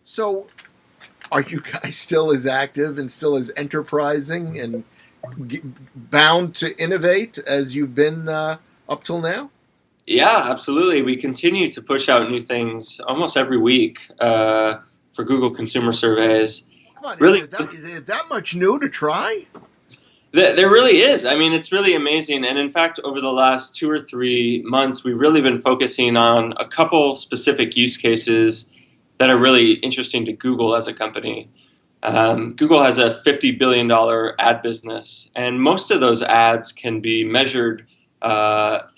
So, are you guys still as active and still as enterprising and bound to innovate as you've been up till now? Yeah, absolutely. We continue to push out new things almost every week for Google consumer surveys. Come on, Really, is there that much new to try? there really is. I mean, it's really amazing. And in fact, over the last 2 or 3 months, we've really been focusing on a couple specific use cases that are really interesting to Google as a company. Google has a $50 billion ad business, and most of those ads can be measured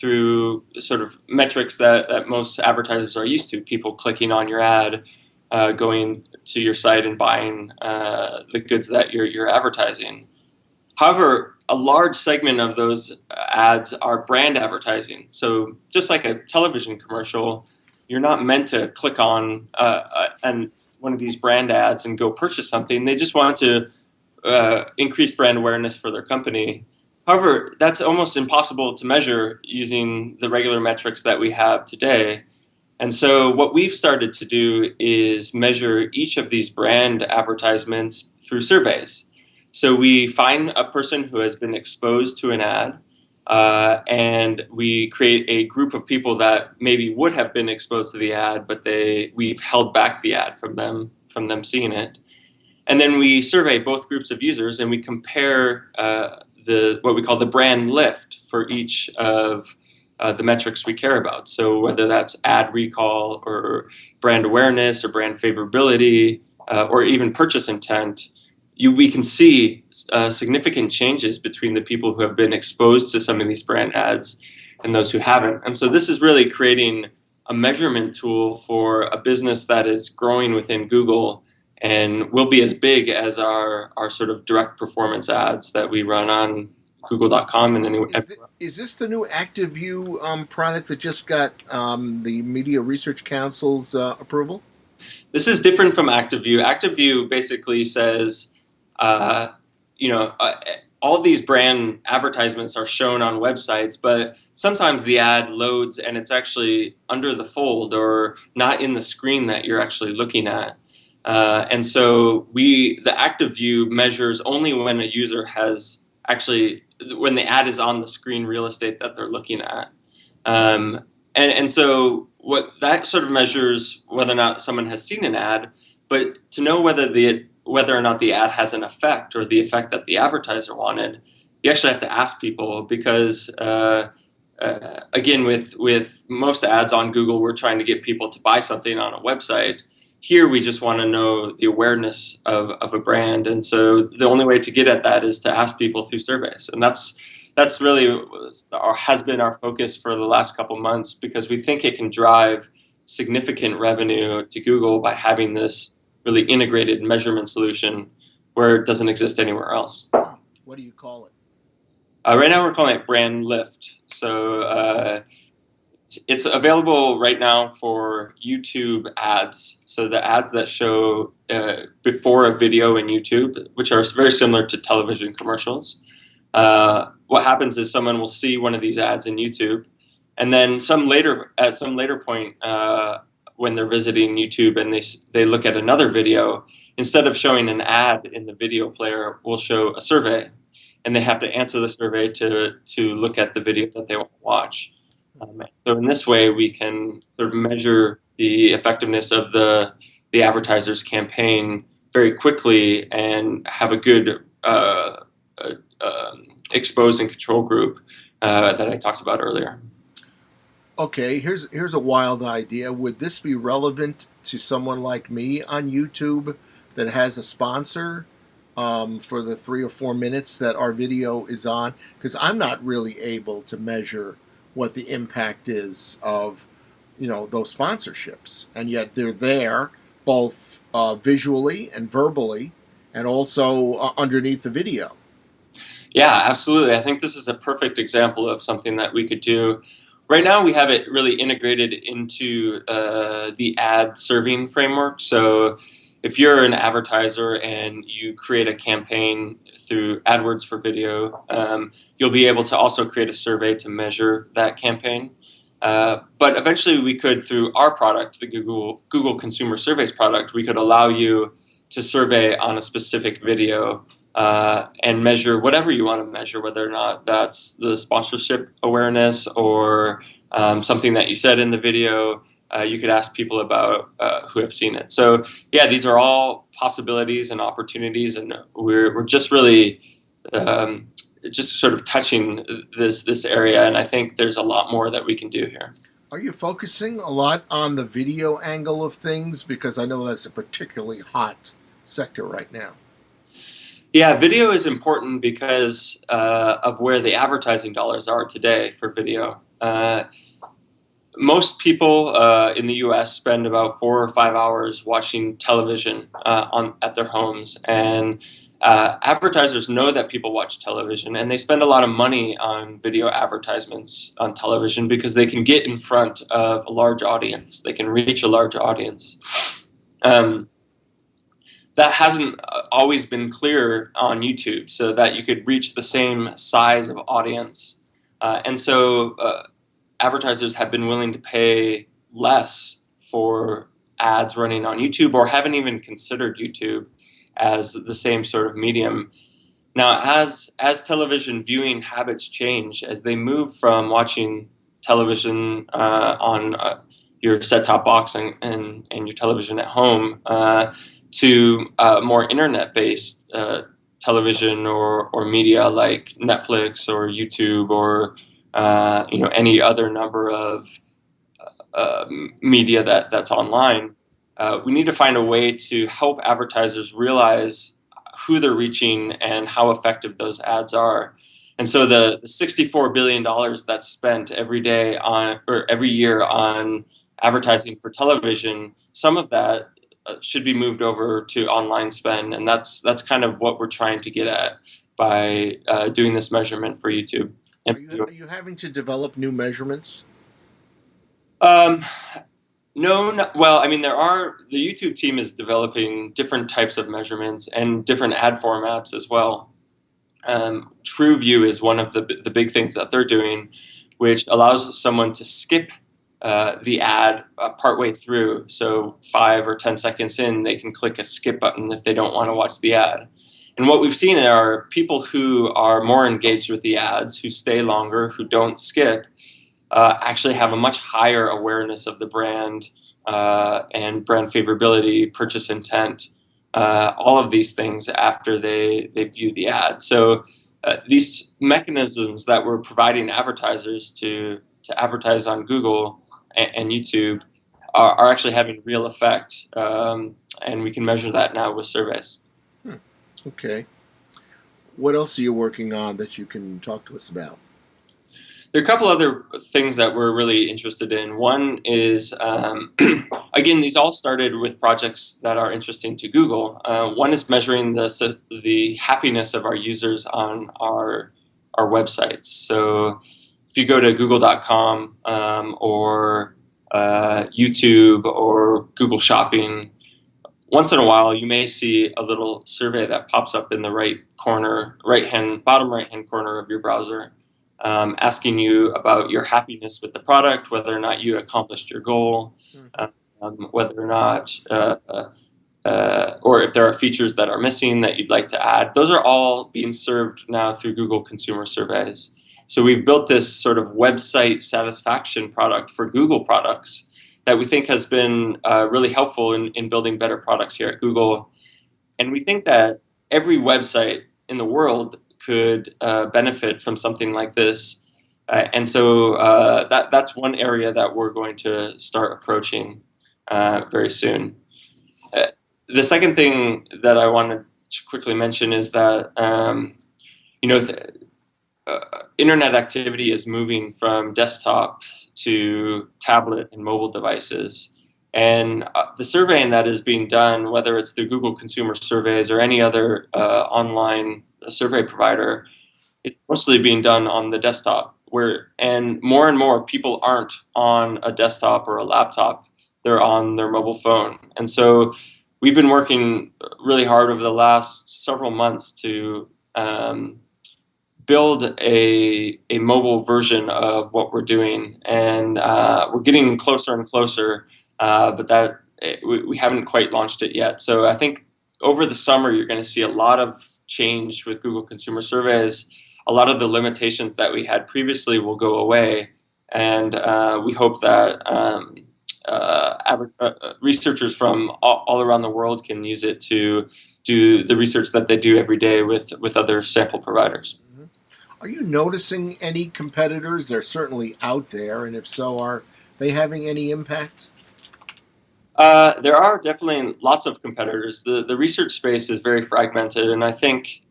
through sort of metrics that most advertisers are used to. People clicking on your ad, going to your site and buying the goods that you're advertising. However, a large segment of those ads are brand advertising. So just like a television commercial, you're not meant to click on and one of these brand ads and go purchase something. They just want to increase brand awareness for their company. However, that's almost impossible to measure using the regular metrics that we have today. And so what we've started to do is measure each of these brand advertisements through surveys. So we find a person who has been exposed to an ad, and we create a group of people that maybe would have been exposed to the ad, but we've held back the ad from them seeing it. And then we survey both groups of users, and we compare the what we call the brand lift for each of the metrics we care about. So whether that's ad recall or brand awareness or brand favorability or even purchase intent, we can see significant changes between the people who have been exposed to some of these brand ads and those who haven't. And so this is really creating a measurement tool for a business that is growing within Google and will be as big as our sort of direct performance ads that we run on google.com and anywhere. Is this the new ActiveView product that just got the Media Research Council's approval? This is different from ActiveView. ActiveView basically says, uh, you know, uh, all these brand advertisements are shown on websites, but sometimes the ad loads and it's actually under the fold or not in the screen that you're actually looking at. And so the active view measures only when a user has actually, when the ad is on the screen real estate that they're looking at. And so what that sort of measures whether or not someone has seen an ad, but to know whether or not the ad has an effect or the effect that the advertiser wanted, you actually have to ask people because again, with most ads on Google, we're trying to get people to buy something on a website. Here, we just want to know the awareness of a brand, and so the only way to get at that is to ask people through surveys, and that's really has been our focus for the last couple months because we think it can drive significant revenue to Google by having this really integrated measurement solution where it doesn't exist anywhere else. What do you call it? Right now, we're calling it Brand Lift. So it's available right now for YouTube ads. So the ads that show before a video in YouTube, which are very similar to television commercials. What happens is someone will see one of these ads in YouTube, and then at some later point when they're visiting YouTube and they look at another video, instead of showing an ad in the video player, we'll show a survey, and they have to answer the survey to look at the video that they want to watch. So in this way, we can sort of measure the effectiveness of the advertiser's campaign very quickly and have a good expose and control group that I talked about earlier. Okay, here's a wild idea. Would this be relevant to someone like me on YouTube that has a sponsor for the 3 or 4 minutes that our video is on? Because I'm not really able to measure what the impact is of those sponsorships, and yet they're there both visually and verbally, and also underneath the video. Yeah, absolutely. I think this is a perfect example of something that we could do. Right now, we have it really integrated into the ad serving framework. So if you're an advertiser and you create a campaign through AdWords for video, you'll be able to also create a survey to measure that campaign. But eventually we could, through our product, the Google Consumer Surveys product, we could allow you to survey on a specific video and measure whatever you want to measure, whether or not that's the sponsorship awareness or something that you said in the video. You could ask people about who have seen it. So yeah, these are all possibilities and opportunities, and we're just really just sort of touching this area, and I think there's a lot more that we can do here. Are you focusing a lot on the video angle of things? Because I know that's a particularly hot sector right now. Yeah, video is important because of where the advertising dollars are today for video. Most people in the U.S. spend about 4 or 5 hours watching television at their homes, and advertisers know that people watch television, and they spend a lot of money on video advertisements on television because they can get in front of a large audience. They can reach a large audience. That hasn't always been clear on YouTube, so that you could reach the same size of audience. And so advertisers have been willing to pay less for ads running on YouTube, or haven't even considered YouTube as the same sort of medium. Now, as television viewing habits change, as they move from watching television on your set-top box and your television at home to more internet-based television or media like Netflix or YouTube or any other number of media that's online, we need to find a way to help advertisers realize who they're reaching and how effective those ads are. And so the $64 billion that's spent every day on, or every year on advertising for television, some of that should be moved over to online spend, and that's kind of what we're trying to get at by doing this measurement for YouTube. Are you having to develop new measurements? No, well, I mean, the YouTube team is developing different types of measurements and different ad formats as well. TrueView is one of the big things that they're doing, which allows someone to skip the ad partway through. So 5 or 10 seconds in, they can click a skip button if they don't want to watch the ad. And what we've seen are people who are more engaged with the ads, who stay longer, who don't skip, actually have a much higher awareness of the brand and brand favorability, purchase intent, all of these things after they view the ad. So these mechanisms that we're providing advertisers to advertise on Google and YouTube are actually having real effect, and we can measure that now with surveys. Okay. What else are you working on that you can talk to us about? There are a couple other things that we're really interested in. One is, again, these all started with projects that are interesting to Google. One is measuring the happiness of our users on our websites. So if you go to google.com or YouTube or Google Shopping, once in a while you may see a little survey that pops up in the bottom right-hand corner of your browser, asking you about your happiness with the product, whether or not you accomplished your goal, whether or not, or if there are features that are missing that you'd like to add. Those are all being served now through Google Consumer Surveys. So we've built this sort of website satisfaction product for Google products that we think has been really helpful in building better products here at Google. And we think that every website in the world could benefit from something like this. And so that's one area that we're going to start approaching very soon. The second thing that I wanted to quickly mention is that internet activity is moving from desktop to tablet and mobile devices. And the surveying that is being done, whether it's through Google Consumer Surveys or any other online survey provider, it's mostly being done on the desktop. And more people aren't on a desktop or a laptop, they're on their mobile phone. And so we've been working really hard over the last several months to build a mobile version of what we're doing, and we're getting closer and closer, but we haven't quite launched it yet. So I think over the summer you're going to see a lot of change with Google Consumer Surveys. A lot of the limitations that we had previously will go away, and we hope that researchers from all around the world can use it to do the research that they do every day with other sample providers. Mm-hmm. Are you noticing any competitors? They're certainly out there, and if so, are they having any impact? There are definitely lots of competitors. The research space is very fragmented, and I think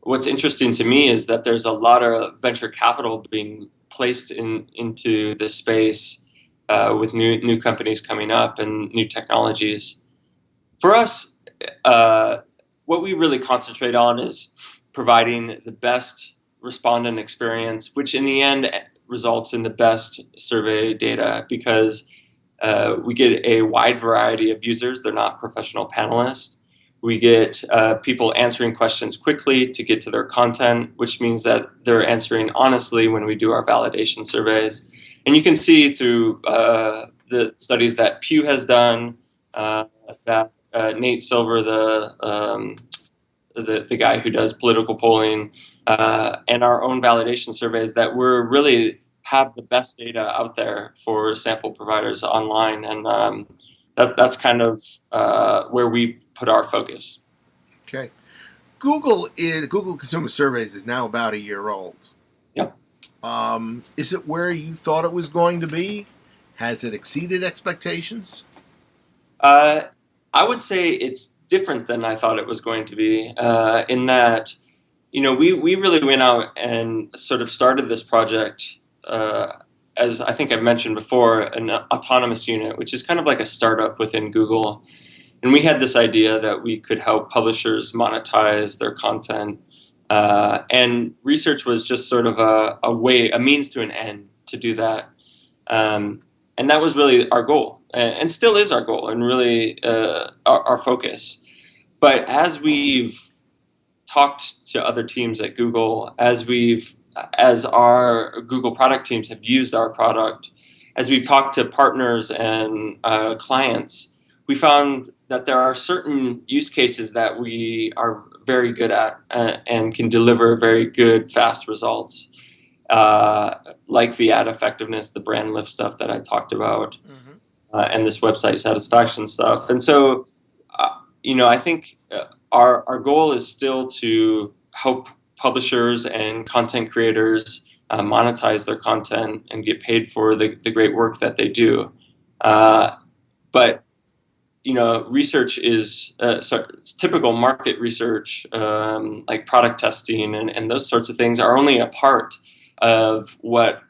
what's interesting to me is that there's a lot of venture capital being placed into this space with new companies coming up and new technologies. For us, what we really concentrate on is providing the best respondent experience, which in the end results in the best survey data, because we get a wide variety of users. They're not professional panelists. We get people answering questions quickly to get to their content, which means that they're answering honestly when we do our validation surveys. And you can see through the studies that Pew has done, that Nate Silver, the guy who does political polling, and our own validation surveys, that we're really have the best data out there for sample providers online, and that's kind of where we've put our focus. Okay. Google Consumer Surveys is now about a year old. Yep. Is it where you thought it was going to be? Has it exceeded expectations? I would say it's different than I thought it was going to be, in that, we really went out and sort of started this project, as I think I've mentioned before, an autonomous unit, which is kind of like a startup within Google. And we had this idea that we could help publishers monetize their content. And research was just sort of a means to an end to do that. And that was really our goal, and still is our goal, and really our focus. But as we've talked to other teams at Google, as our Google product teams have used our product, as we've talked to partners and clients, we found that there are certain use cases that we are very good at and can deliver very good, fast results, like the ad effectiveness, the brand lift stuff that I talked about, and this website satisfaction stuff. And so, I think our goal is still to help publishers and content creators monetize their content and get paid for the great work that they do. But research is typical market research, like product testing and those sorts of things, are only a part of what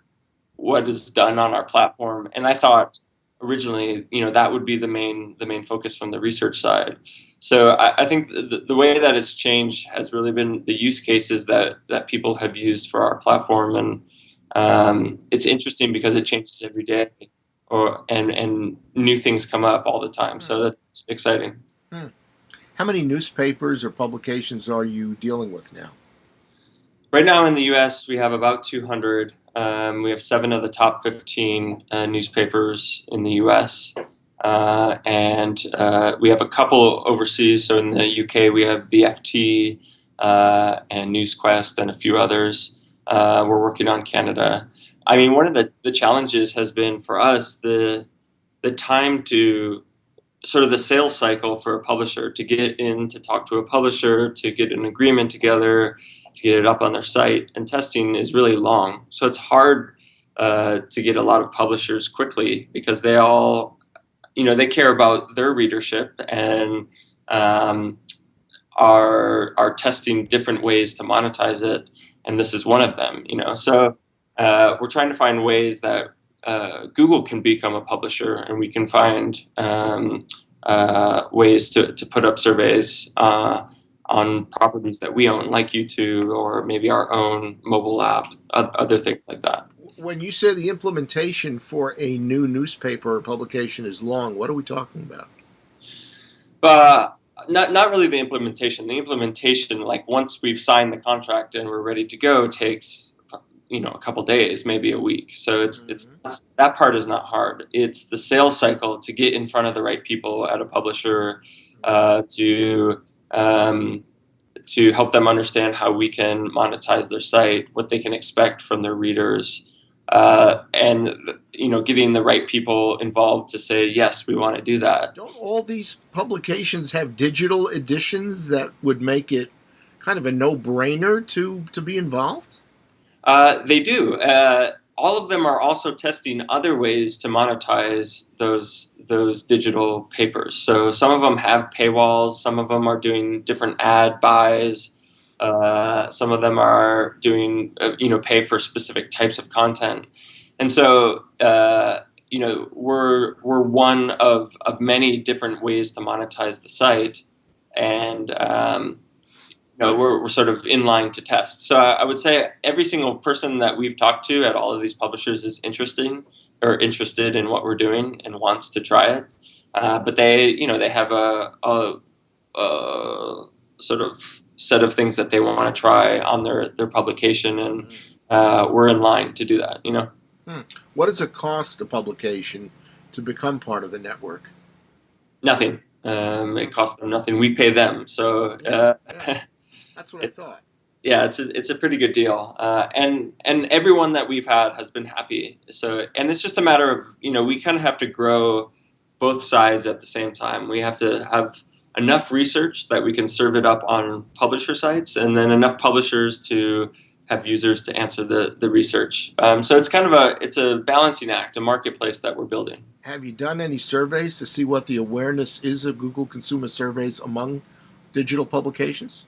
is done on our platform. And I thought originally, that would be the main focus from the research side. So I think the way that it's changed has really been the use cases that people have used for our platform, and it's interesting because it changes every day, and new things come up all the time. So that's exciting. How many newspapers or publications are you dealing with now? Right now in the U.S., we have about 200. We have 7 of the top 15 newspapers in the U.S., and we have a couple overseas. So in the UK, we have the FT and NewsQuest and a few others. We're working on Canada. I mean, one of the challenges has been for us the time to sort of the sales cycle for a publisher to get in to talk to a publisher, to get an agreement together, to get it up on their site, and testing is really long. So it's hard to get a lot of publishers quickly, because they all, they care about their readership and are testing different ways to monetize it, and this is one of them. So we're trying to find ways that Google can become a publisher, and we can find ways to put up surveys on properties that we own, like YouTube or maybe our own mobile app, other things like that. When you say the implementation for a new newspaper or publication is long, what are we talking about? Not really the implementation. The implementation, like once we've signed the contract and we're ready to go, takes a couple days, maybe a week. So it's that part is not hard. It's the sales cycle to get in front of the right people at a publisher, to help them understand how we can monetize their site, what they can expect from their readers, and getting the right people involved to say yes, we want to do that. Don't all these publications have digital editions that would make it kind of a no-brainer to be involved? They do. All of them are also testing other ways to monetize those digital papers. So some of them have paywalls. Some of them are doing different ad buys. Some of them are doing pay for specific types of content. And so we're one of many different ways to monetize the site, and we're sort of in line to test. So I would say every single person that we've talked to at all of these publishers is interested in what we're doing and wants to try it. But they have a sort of set of things that they want to try on their publication, and we're in line to do that. What does it cost a publication to become part of the network? Nothing. It costs them nothing. We pay them. So. Yeah. That's what I thought. Yeah, it's a pretty good deal, and everyone that we've had has been happy. So, and it's just a matter of we kind of have to grow both sides at the same time. We have to have enough research that we can serve it up on publisher sites, and then enough publishers to have users to answer the research. So it's kind of a balancing act, a marketplace that we're building. Have you done any surveys to see what the awareness is of Google Consumer Surveys among digital publications?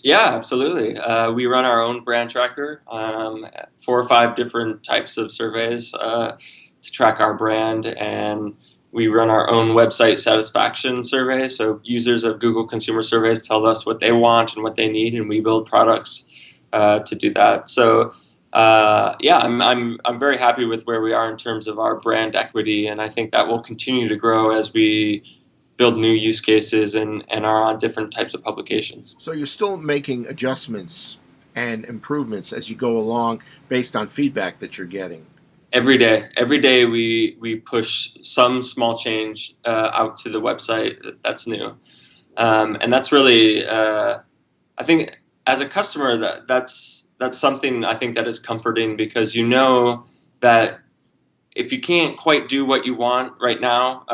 Yeah, absolutely. We run our own brand tracker, 4 or 5 different types of surveys to track our brand, and we run our own website satisfaction survey. So users of Google Consumer Surveys tell us what they want and what they need, and we build products to do that. So I'm very happy with where we are in terms of our brand equity, and I think that will continue to grow as we build new use cases and are on different types of publications. So you're still making adjustments and improvements as you go along based on feedback that you're getting? Every day we push some small change out to the website that's new. And that's really, I think as a customer, that's something I think that is comforting, because that if you can't quite do what you want right now,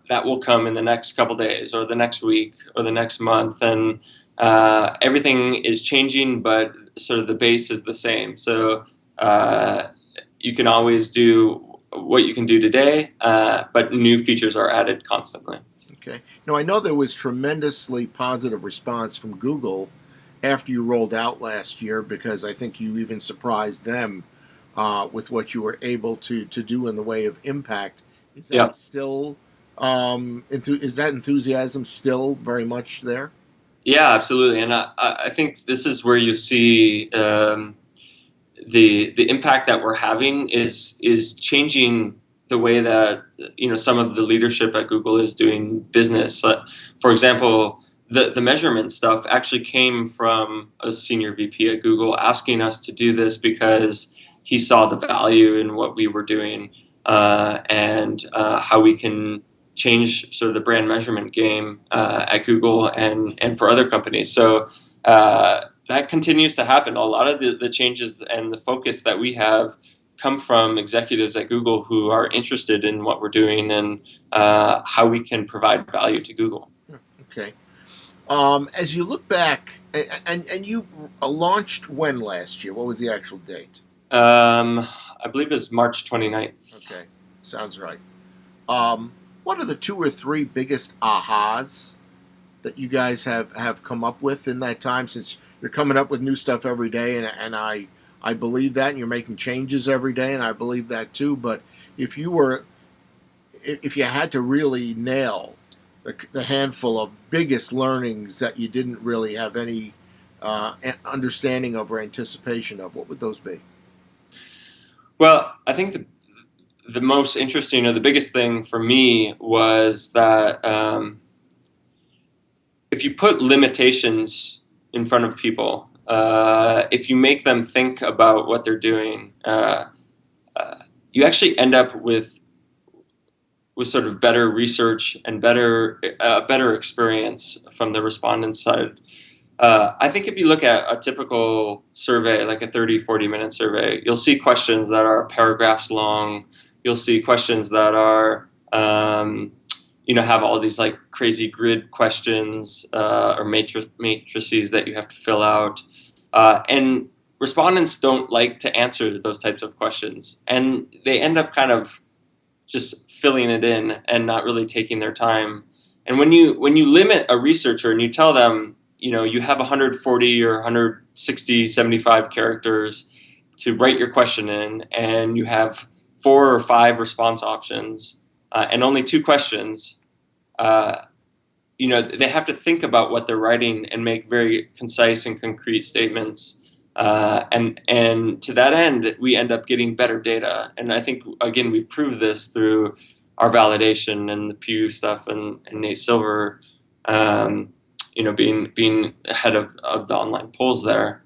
that will come in the next couple days or the next week or the next month. And everything is changing, but sort of the base is the same. So you can always do what you can do today, but new features are added constantly. Okay. Now, I know there was tremendously positive response from Google after you rolled out last year, because I think you even surprised them with what you were able to do in the way of impact. Is that still, is that enthusiasm still very much there? Yeah, absolutely. And I think this is where you see the impact that we're having is changing the way that some of the leadership at Google is doing business. For example, the measurement stuff actually came from a senior VP at Google asking us to do this because he saw the value in what we were doing, and how we can change sort of the brand measurement game at Google and for other companies. So that continues to happen. A lot of the changes and the focus that we have come from executives at Google who are interested in what we're doing and how we can provide value to Google. Okay. As you look back, and you launched when last year? What was the actual date? I believe it's March 29th. Okay, sounds right. What are the 2 or 3 biggest ahas that you guys have come up with in that time, since you're coming up with new stuff every day, and I believe that, and you're making changes every day, and I believe that too. But if you had to really nail the handful of biggest learnings that you didn't really have any understanding of or anticipation of, what would those be? Well, I think the most interesting, or the biggest thing for me, was that if you put limitations in front of people, if you make them think about what they're doing, you actually end up with sort of better research and better experience from the respondent side. I think if you look at a typical survey, like a 30, 40-minute survey, you'll see questions that are paragraphs long. You'll see questions that are, have all these like crazy grid questions or matrices that you have to fill out. And respondents don't like to answer those types of questions. And they end up kind of just filling it in and not really taking their time. And when you limit a researcher and you tell them, you have 140 or 160, 75 characters to write your question in, and you have 4 or 5 response options and only 2 questions, they have to think about what they're writing and make very concise and concrete statements. And to that end, we end up getting better data. And I think, again, we've proved this through our validation and the Pew stuff and Nate Silver, being ahead of the online polls there.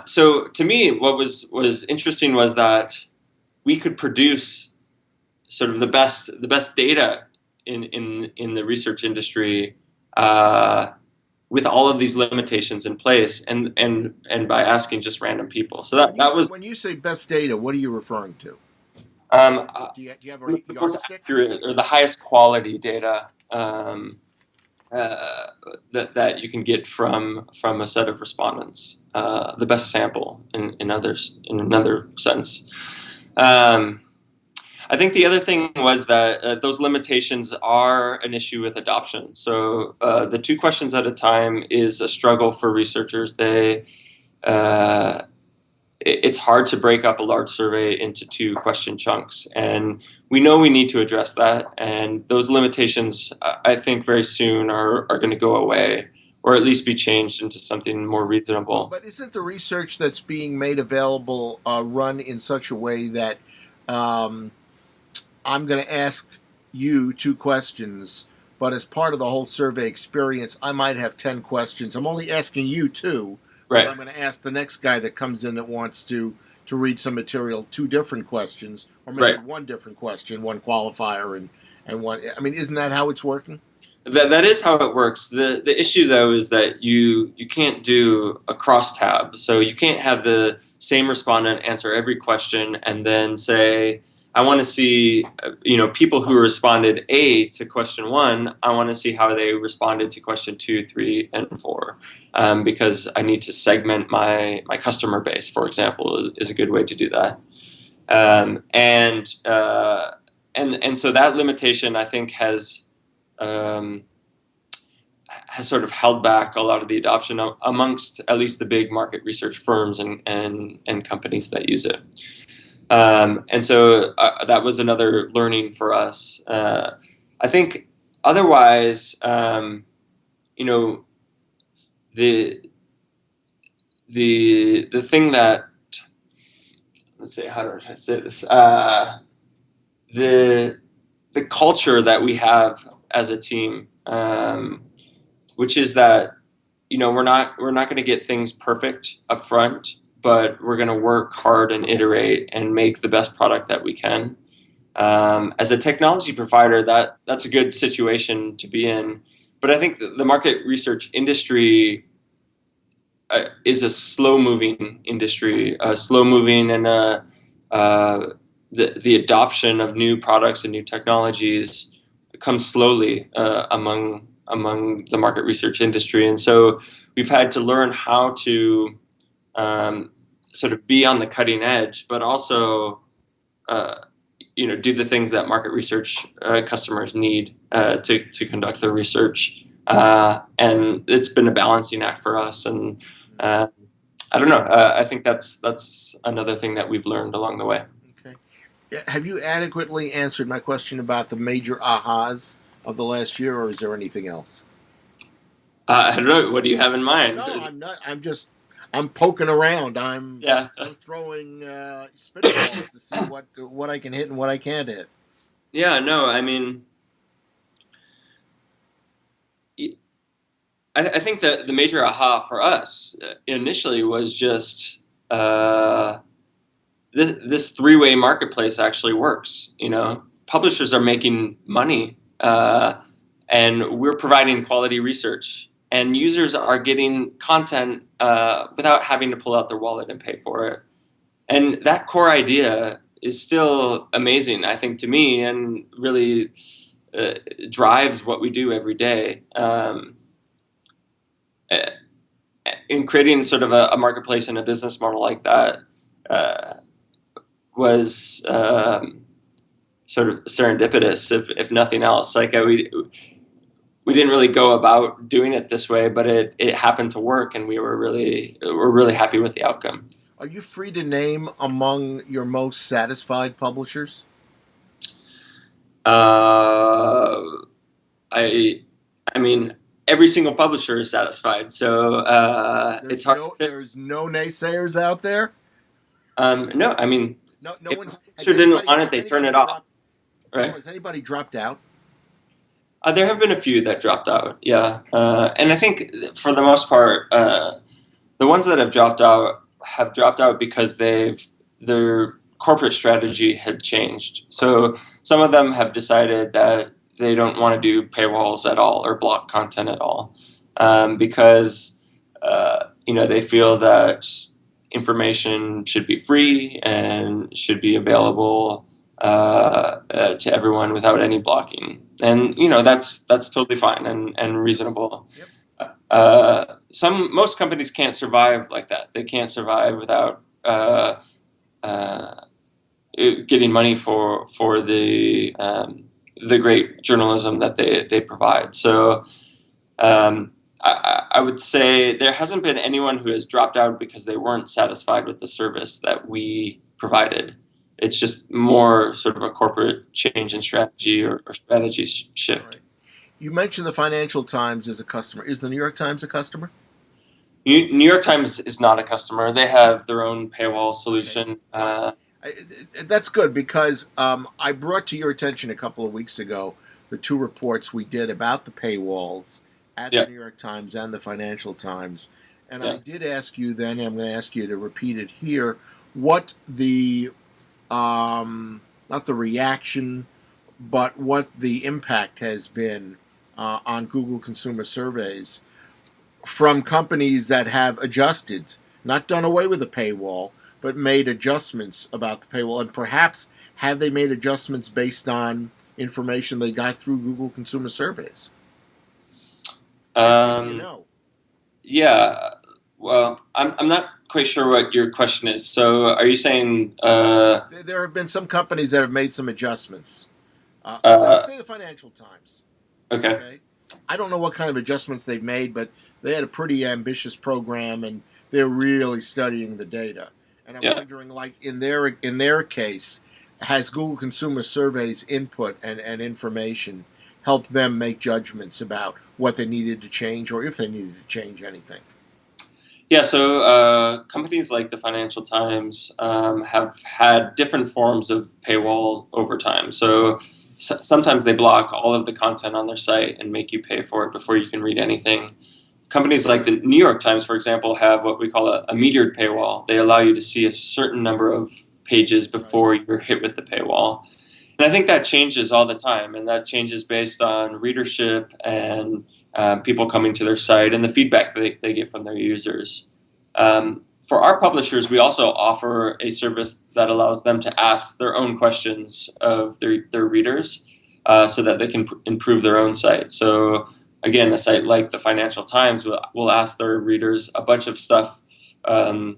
So to me, what was interesting was that we could produce sort of the best data in the research industry with all of these limitations in place, and by asking just random people. So that was when you say best data, what are you referring to? Do you have a the most yardstick? accurate or the highest quality data that you can get from a set of respondents, the best sample in another sense. I think the other thing was that those limitations are an issue with adoption. So the 2 questions at a time is a struggle for researchers. It's hard to break up a large survey into 2 question chunks, and we know we need to address that. And those limitations, I think, very soon are going to go away, or at least be changed into something more reasonable. But isn't the research that's being made available run in such a way that I'm going to ask you 2 questions, but as part of the whole survey experience, I might have 10 questions. I'm only asking you 2. Right. I'm going to ask the next guy that comes in that wants to read some material 2 different questions, or maybe Right. 1 different question, 1 qualifier, and 1. I mean, isn't that how it's working? That is how it works. The issue, though, is that you can't do a crosstab. So you can't have the same respondent answer every question and then say, I want to see, people who responded A to question 1, I want to see how they responded to question 2, 3, and 4, because I need to segment my customer base, for example, is a good way to do that. And so that limitation, I think, has sort of held back a lot of the adoption amongst at least the big market research firms and companies that use it. And so that was another learning for us. I think otherwise, the thing that, let's say, how do I say this? The culture that we have as a team, which is that we're not going to get things perfect up front, but we're going to work hard and iterate and make the best product that we can. As a technology provider, that's a good situation to be in. But I think the market research industry is a slow-moving industry, slow-moving, and the adoption of new products and new technologies comes slowly among the market research industry. And so we've had to learn how to sort of be on the cutting edge, but also do the things that market research customers need to conduct their research. And it's been a balancing act for us. And I don't know. I think that's another thing that we've learned along the way. Okay. Have you adequately answered my question about the major ahas of the last year, or is there anything else? I don't know. What do you have in mind? No, I'm not. I'm poking around. I'm throwing spitballs to see what I can hit and what I can't hit. Yeah, no, I mean, I think that the major aha for us initially was just this three-way marketplace actually works. Publishers are making money, and we're providing quality research, and users are getting content without having to pull out their wallet and pay for it. And that core idea is still amazing, I think, to me, and really drives what we do every day. In creating sort of a marketplace and a business model like that uh, was sort of serendipitous, if nothing else. Like we didn't really go about doing it this way, but it happened to work, and we're really happy with the outcome. Are you free to name among your most satisfied publishers? Uh, I I mean, every single publisher is satisfied, so it's hard. There's no naysayers out there. No, I mean, No, no if a one's. publisher didn't want it, they turn it off, right? Has anybody dropped out? There have been a few that dropped out, yeah, and I think for the most part, the ones that have dropped out because their corporate strategy had changed. So some of them have decided that they don't want to do paywalls at all or block content at all, because they feel that information should be free and should be available to everyone without any blocking. And that's totally fine and reasonable. Most companies can't survive like that. They can't survive without getting money for the great journalism that they provide. So I would say there hasn't been anyone who has dropped out because they weren't satisfied with the service that we provided. It's just more sort of a corporate change in strategy or strategy shift. Right. You mentioned the Financial Times as a customer. Is the New York Times a customer? New York Times is not a customer. They have their own paywall solution. Okay. That's good because I brought to your attention a couple of weeks ago the two reports we did about the paywalls at the New York Times and the Financial Times. And I did ask you then, and I'm going to ask you to repeat it here, what the, not the reaction, but what the impact has been on Google consumer surveys from companies that have adjusted, not done away with the paywall, but made adjustments about the paywall. And perhaps have they made adjustments based on information they got through Google consumer surveys? Yeah. Well, I'm not quite sure what your question is. So are you saying there have been some companies that have made some adjustments? Say the Financial Times. Okay. I don't know what kind of adjustments they've made, but they had a pretty ambitious program, and they're really studying the data. And I'm wondering, like in their case, has Google Consumer Surveys input and information helped them make judgments about what they needed to change or if they needed to change anything? Yeah, so companies like the Financial Times have had different forms of paywall over time. So sometimes they block all of the content on their site and make you pay for it before you can read anything. Companies like the New York Times, for example, have what we call a metered paywall. They allow you to see a certain number of pages before you're hit with the paywall. And I think that changes all the time, and that changes based on readership and people coming to their site and the feedback they get from their users. For our publishers, we also offer a service that allows them to ask their own questions of their readers so that they can improve their own site. So again, a site like the Financial Times will ask their readers a bunch of stuff to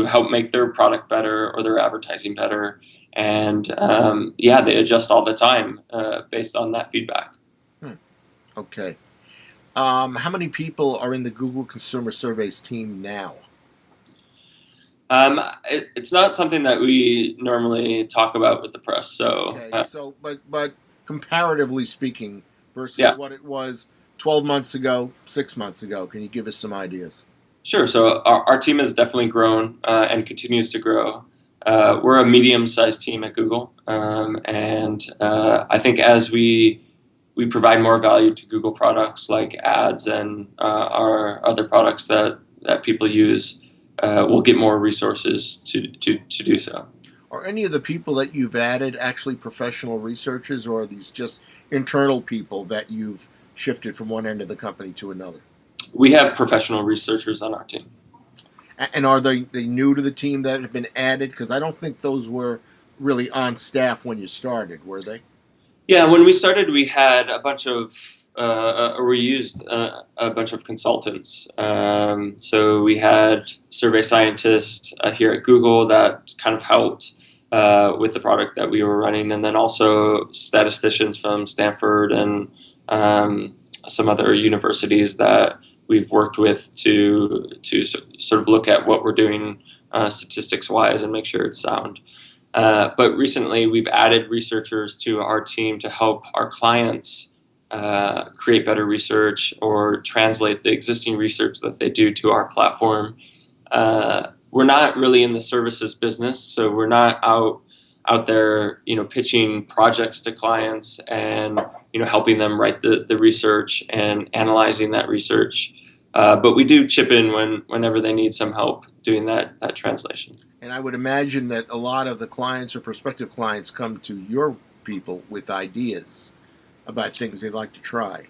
help make their product better or their advertising better. And they adjust all the time based on that feedback. Okay. How many people are in the Google Consumer Surveys team now? It's not something that we normally talk about with the press. So, but comparatively speaking, versus what it was 12 months ago, 6 months ago, can you give us some ideas? Sure. So our team has definitely grown and continues to grow. We're a medium-sized team at Google, and I think as we we provide more value to Google products like ads and our other products that people use, we'll get more resources to do so. Are any of the people that you've added actually professional researchers, or are these just internal people that you've shifted from one end of the company to another? We have professional researchers on our team. And are they new to the team that have been added? Because I don't think those were really on staff when you started, were they? Yeah, when we started, we had a bunch of we used a bunch of consultants. So we had survey scientists here at Google that kind of helped with the product that we were running, and then also statisticians from Stanford and some other universities that we've worked with to sort of look at what we're doing statistics-wise and make sure it's sound. But recently, we've added researchers to our team to help our clients create better research or translate the existing research that they do to our platform. We're not really in the services business, so we're not out there, pitching projects to clients and helping them write the research and analyzing that research. But we do chip in whenever they need some help doing that translation. And I would imagine that a lot of the clients or prospective clients come to your people with ideas about things they'd like to try.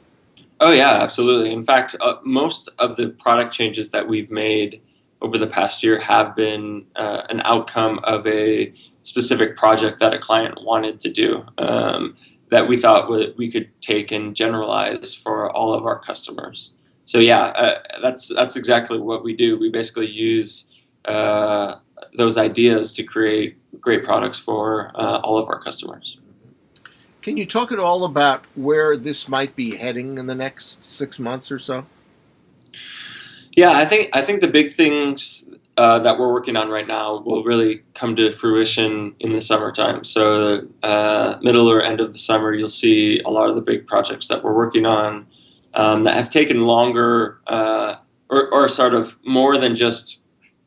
Oh yeah, absolutely. In fact, most of the product changes that we've made over the past year have been an outcome of a specific project that a client wanted to do that we thought we could take and generalize for all of our customers. So yeah, that's exactly what we do. We basically use those ideas to create great products for all of our customers. Can you talk at all about where this might be heading in the next 6 months or so? Yeah, I think the big things that we're working on right now will really come to fruition in the summertime. So middle or end of the summer, you'll see a lot of the big projects that we're working on that have taken longer or sort of more than just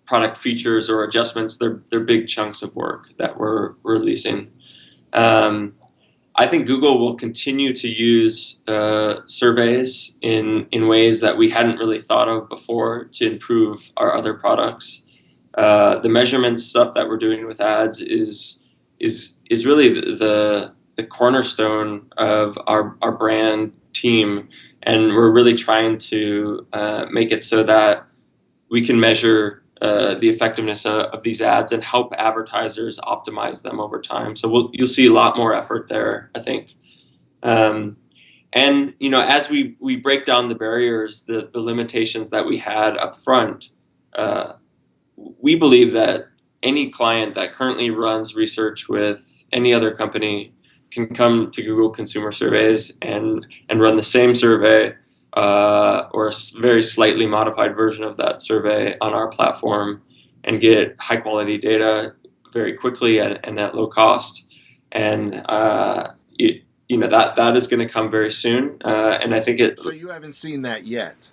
product features or adjustments. They're big chunks of work that we're releasing. I think Google will continue to use surveys in ways that we hadn't really thought of before to improve our other products. The measurement stuff that we're doing with ads is really the cornerstone of our brand team, and we're really trying to make it so that we can measure the effectiveness of these ads and help advertisers optimize them over time. So you'll see a lot more effort there, I think. And as we break down the barriers, the limitations that we had up front, we believe that any client that currently runs research with any other company can come to Google Consumer Surveys and run the same survey or a very slightly modified version of that survey on our platform and get high quality data very quickly and at low cost. And that is going to come very soon. And I think So you haven't seen that yet?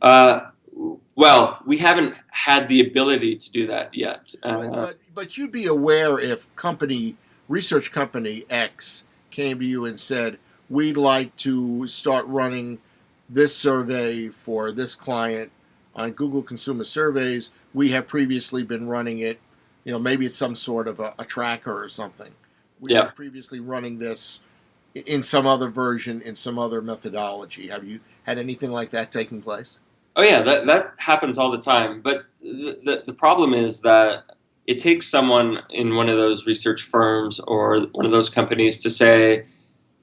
Well, we haven't had the ability to do that yet. But you'd be aware if research company X came to you and said, we'd like to start running this survey for this client on Google Consumer Surveys. We have previously been running it, maybe it's some sort of a tracker or something. We were previously running this in some other version, in some other methodology. Have you had anything like that taking place? Oh yeah, that happens all the time. But the problem is that it takes someone in one of those research firms or one of those companies to say,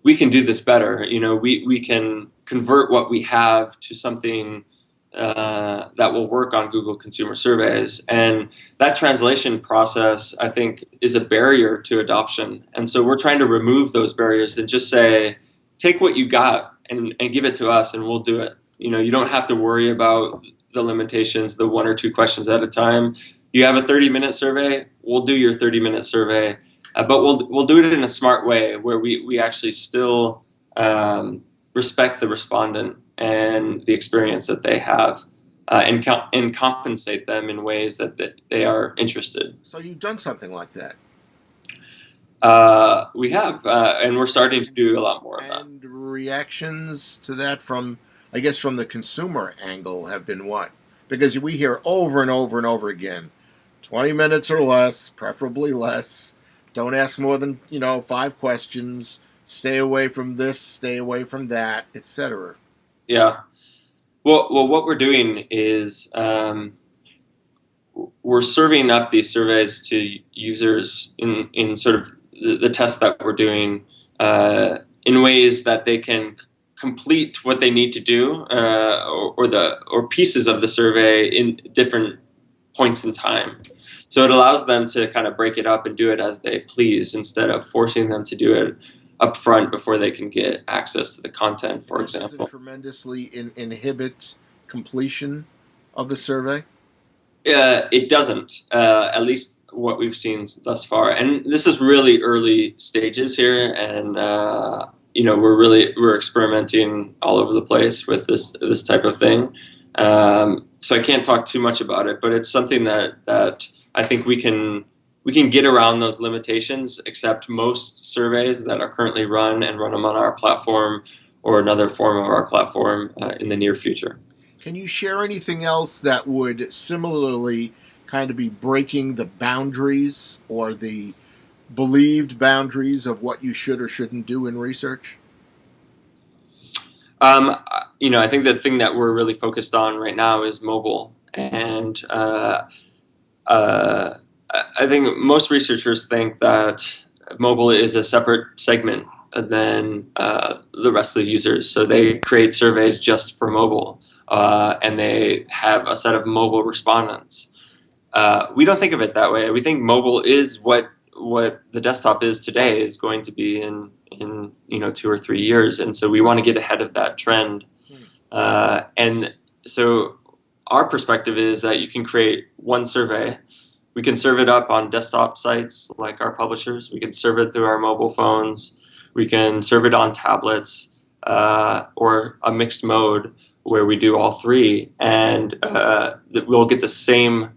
we can do this better. We can convert what we have to something that will work on Google Consumer Surveys. And that translation process, I think, is a barrier to adoption. And so we're trying to remove those barriers and just say, take what you got and give it to us and we'll do it. You don't have to worry about the limitations, the 1 or 2 questions at a time. You have a 30-minute survey, we'll do your 30-minute survey. But we'll do it in a smart way where we actually still respect the respondent and the experience that they have and compensate them in ways that they are interested. So you've done something like that? We have, and we're starting to do a lot more of that. And reactions to that from, I guess, from the consumer angle have been what? Because we hear over and over and over again, 20 minutes or less, preferably less. Don't ask more than, 5 questions. Stay away from this, stay away from that, etc. Yeah. Well, what we're doing is we're serving up these surveys to users in sort of the tests that we're doing in ways that they can complete what they need to do or pieces of the survey in different points in time. So it allows them to kind of break it up and do it as they please instead of forcing them to do it up front before they can get access to the content, for example. Does it tremendously inhibit completion of the survey? It doesn't, at least what we've seen thus far. And this is really early stages here, and we're experimenting all over the place with this type of thing. So I can't talk too much about it, but it's something that I think we can get around those limitations, except most surveys that are currently run them on our platform or another form of our platform in the near future. Can you share anything else that would similarly kind of be breaking the boundaries or the believed boundaries of what you should or shouldn't do in research? I think the thing that we're really focused on right now is mobile. And I think most researchers think that mobile is a separate segment than the rest of the users. So they create surveys just for mobile. And they have a set of mobile respondents. We don't think of it that way. We think mobile is what the desktop is today is going to be in 2 or 3 years, and so we want to get ahead of that trend. And so our perspective is that you can create one survey. We can serve it up on desktop sites like our publishers. We can serve it through our mobile phones. We can serve it on tablets or a mixed mode, where we do all three, and we'll get the same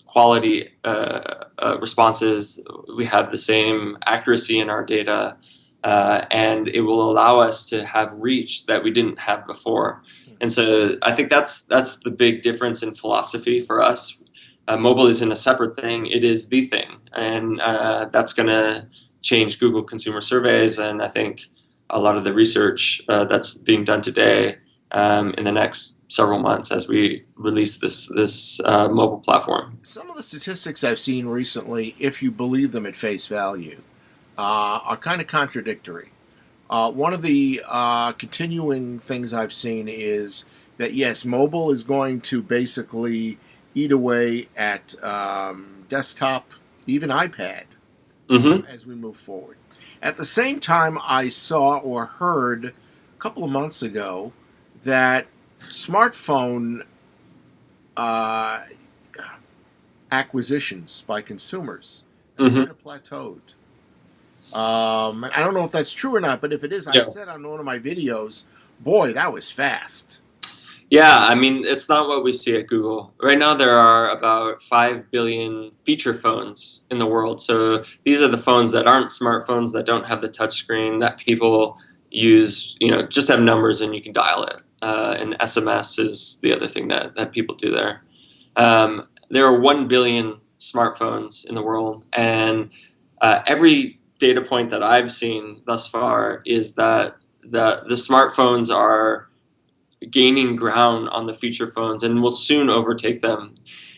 quality responses. We have the same accuracy in our data, and it will allow us to have reach that we didn't have before. And so I think that's the big difference in philosophy for us. Mobile isn't a separate thing; it is the thing, and that's going to change Google consumer surveys. And I think a lot of the research that's being done today. In the next several months as we release this mobile platform. Some of the statistics I've seen recently, if you believe them at face value, are kind of contradictory. One of the continuing things I've seen is that, yes, mobile is going to basically eat away at desktop, even iPad, as we move forward. At the same time, I saw or heard a couple of months ago that smartphone acquisitions by consumers have kind of plateaued. I don't know if that's true or not, but if it is, I said on one of my videos, boy, that was fast. Yeah, I mean, it's not what we see at Google. Right now, there are about 5 billion feature phones in the world. So these are the phones that aren't smartphones, that don't have the touchscreen, that people use, just have numbers and you can dial it. And SMS is the other thing that people do there. There are 1 billion smartphones in the world, and every data point that I've seen thus far is that the smartphones are gaining ground on the feature phones and will soon overtake them.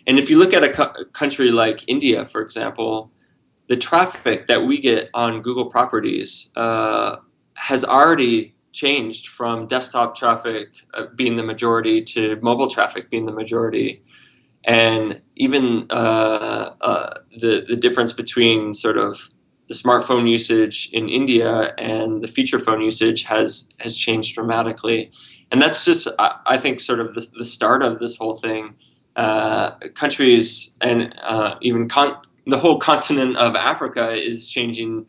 And if you look at a country like India, for example, the traffic that we get on Google properties has already changed from desktop traffic being the majority to mobile traffic being the majority. And even the difference between sort of the smartphone usage in India and the feature phone usage has changed dramatically. And that's just, I think, sort of the start of this whole thing. Countries and even the whole continent of Africa is changing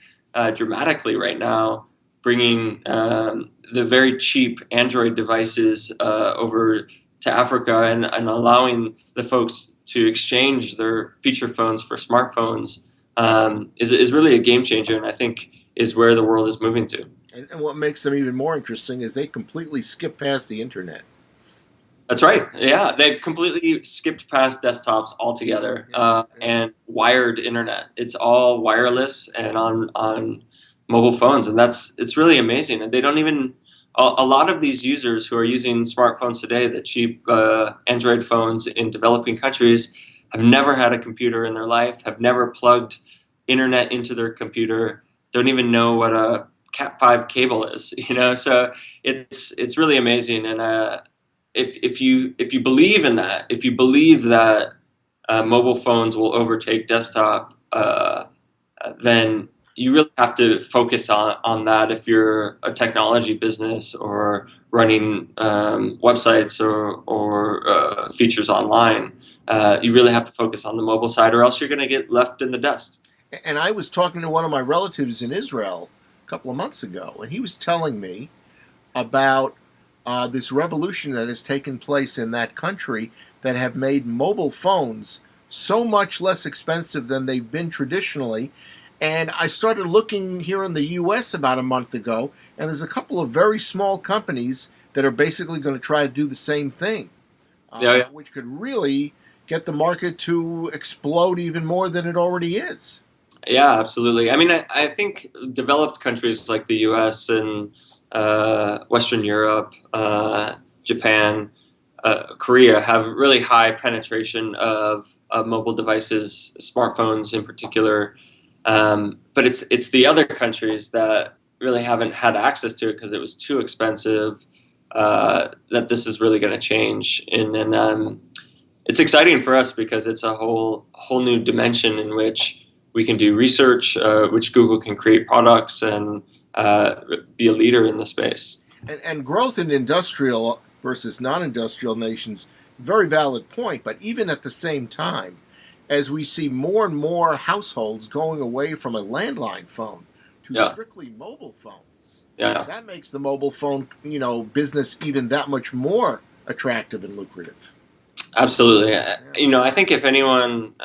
dramatically right now, bringing the very cheap Android devices over to Africa and allowing the folks to exchange their feature phones for smartphones is really a game changer, and I think is where the world is moving to. And what makes them even more interesting is they completely skip past the internet. That's right. Yeah, they've completely skipped past desktops altogether, and wired internet. It's all wireless and on mobile phones, and it's really amazing. And they don't even a lot of these users who are using smartphones today, the cheap Android phones in developing countries, have never had a computer in their life, have never plugged internet into their computer, don't even know what a Cat5 cable is. So it's really amazing. And if you believe in that, if you believe that mobile phones will overtake desktop, then you really have to focus on that. If you're a technology business or running websites or features online, you really have to focus on the mobile side, or else you're going to get left in the dust. And I was talking to one of my relatives in Israel a couple of months ago, and he was telling me about this revolution that has taken place in that country that have made mobile phones so much less expensive than they've been traditionally. And I started looking here in the U.S. about a month ago, and there's a couple of very small companies that are basically going to try to do the same thing, which could really get the market to explode even more than it already is. Yeah, absolutely. I mean, I think developed countries like the U.S. and Western Europe, Japan, Korea have really high penetration of mobile devices, smartphones in particular. But it's the other countries that really haven't had access to it because it was too expensive, that this is really going to change. And it's exciting for us because it's a whole new dimension in which we can do research, which Google can create products and be a leader in the space. And growth in industrial versus non-industrial nations, very valid point. But even at the same time, as we see more and more households going away from a landline phone to strictly mobile phones, that makes the mobile phone, business even that much more attractive and lucrative. Absolutely. Yeah. I think if anyone,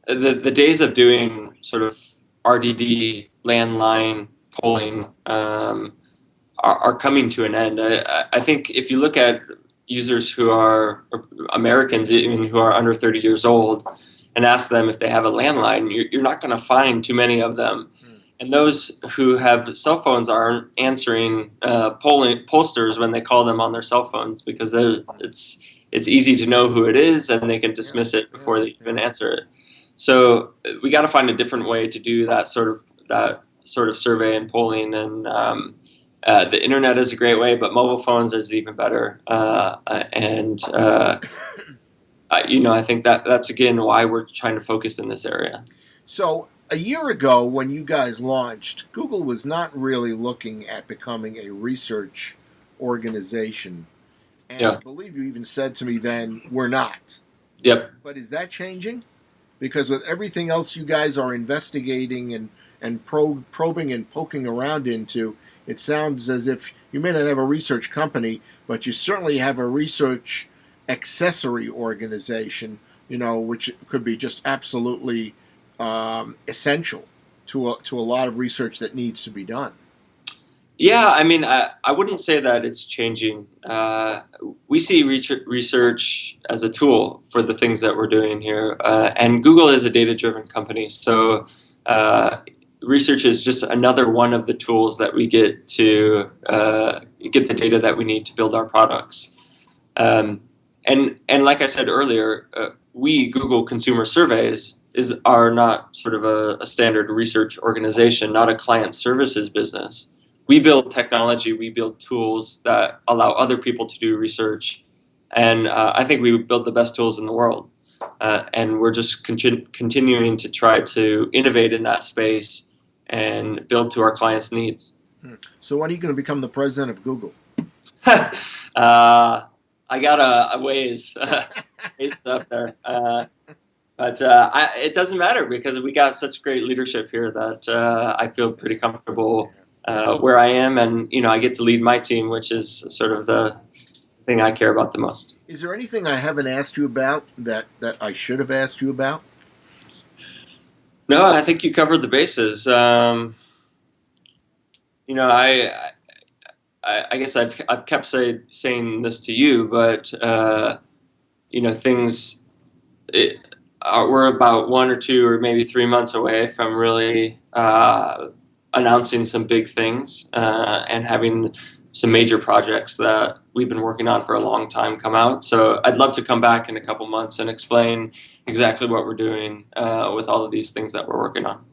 the days of doing sort of RDD landline polling are coming to an end. I think if you look at users who are Americans, even who are under 30 years old, and ask them if they have a landline, you're not going to find too many of them. And those who have cell phones aren't answering pollsters when they call them on their cell phones because it's easy to know who it is and they can dismiss it before they even answer it. So we got to find a different way to do that sort of survey and polling. And the internet is a great way, but mobile phones is even better. I think that's again why we're trying to focus in this area. So a year ago, when you guys launched, Google was not really looking at becoming a research organization. And I believe you even said to me then, we're not. Yep. But is that changing? Because with everything else you guys are investigating and probing and poking around into, it sounds as if you may not have a research company, but you certainly have a research accessory organization, which could be just absolutely essential to a lot of research that needs to be done. Yeah, I mean, I wouldn't say that it's changing. We see research as a tool for the things that we're doing here, and Google is a data-driven company, so research is just another one of the tools that we get to get the data that we need to build our products. And like I said earlier, we, Google Consumer Surveys, are not sort of a standard research organization, not a client services business. We build technology, we build tools that allow other people to do research, and I think we build the best tools in the world. And we're just continuing to try to innovate in that space and build to our clients' needs. So when are you going to become the president of Google? I got a ways up there. But it doesn't matter because we got such great leadership here that I feel pretty comfortable where I am, and I get to lead my team, which is sort of the thing I care about the most. Is there anything I haven't asked you about that I should have asked you about? No, I think you covered the bases. You know, I guess I've kept saying this to you, but you know, we're about 1 or 2 or maybe 3 months away from really announcing some big things and having some major projects that we've been working on for a long time come out. So I'd love to come back in a couple months and explain exactly what we're doing with all of these things that we're working on.